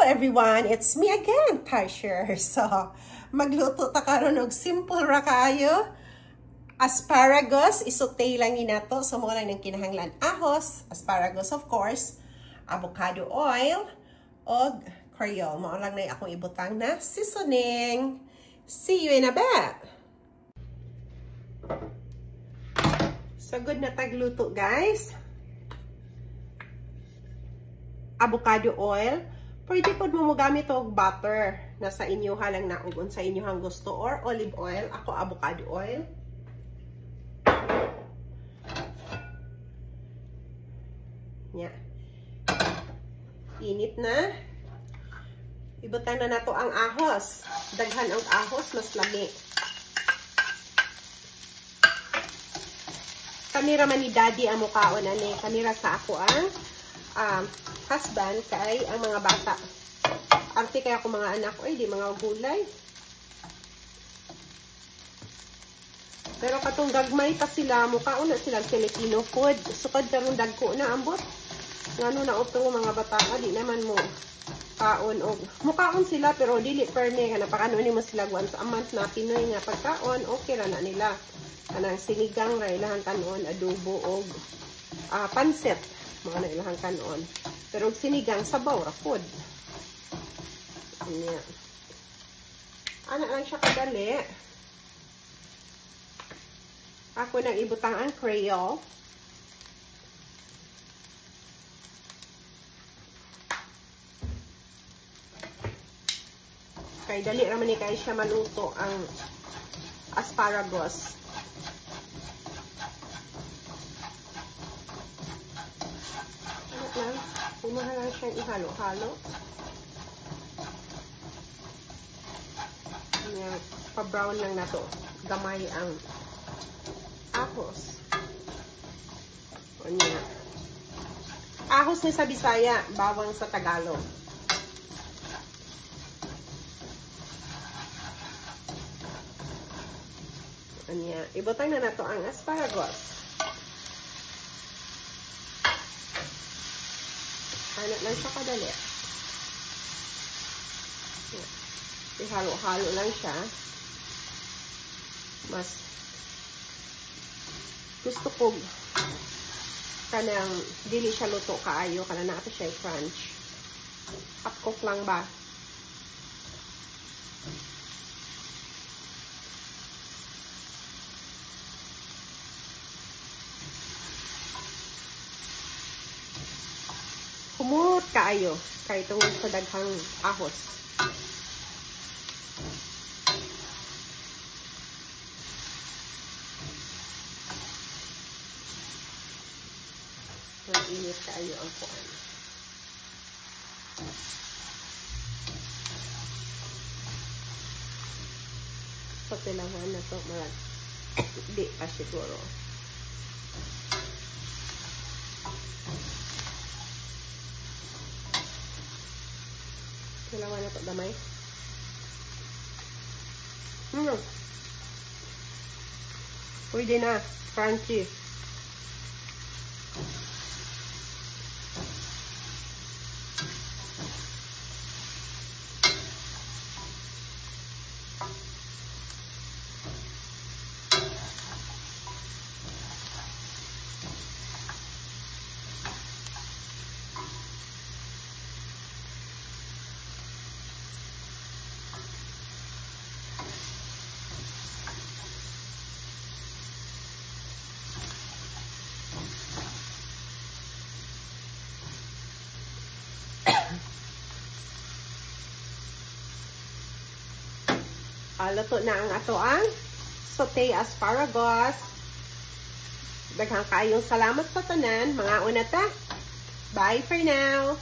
everyone, it's me again, Tasher. So, magluto ta karon og simple ra kaayo. Asparagus, isutay lang ni nato. So, mo lang ng kinahanglan ahos, asparagus of course, avocado oil, og Creole. Mo lang na akong ibutang na seasoning. See you in a bit. So, good na tagluto, guys. Avocado oil. Pwede po mo gamit og butter na sa inyo halang na ug sa inyo hang gusto or olive oil. Ako avocado oil. Yeah. Init na. Ibutang na nato ang ahos. Daghan ang ahos, mas lami. Kanira man ni daddy ang mukaon ani. Kanira sa ako ang husband kay ang mga bata. Arte kaya ako mga anak, oy, di mga gulay. Pero katong gagmay pa sila, mukhaon na silang Filipino food. Sukad karong dagko na ambot. Ngano na utong mga bata, di naman mo kaon og mukhaon sila pero dili perme kana pakano ni mo sila guan sa amant na Pinoy nga pagkaon, okay ra na nila. Kanang sinigang ra ilahang kanon, adobo og pansit mga na ilahang kanon. Pero sinigang sabaw ra pod. Anya. Ana lang siya kadali. Ako nang ibutang ang Creole. Kay dali raman ni kay siya maluto ang asparagus. Ano lang? Pumaha lang siyang ihalo-halo. Ayan, pa-brown lang na to. Gamay ang ahos. Ayan. Ahos ni sa Bisaya, bawang sa Tagalog. Ayan. Ibutang na nato ang asparagus. Hanap lang siya kadali. Ihalo-halo lang siya. Mas gusto ko kanang dili siya luto kaayo kana na ato siya crunch. Half cook lang ba? Kumot kaayo kay tungod sa daghang ahos. Init kaayo ang kuan. Pakilangan na to marag di pa siguro. Kailangan na ito damay. Pwede na. Crunchy. Luto na ang ato ang sauté asparagus. Daghang kayong salamat sa tanan. Mga una ta. Bye for now.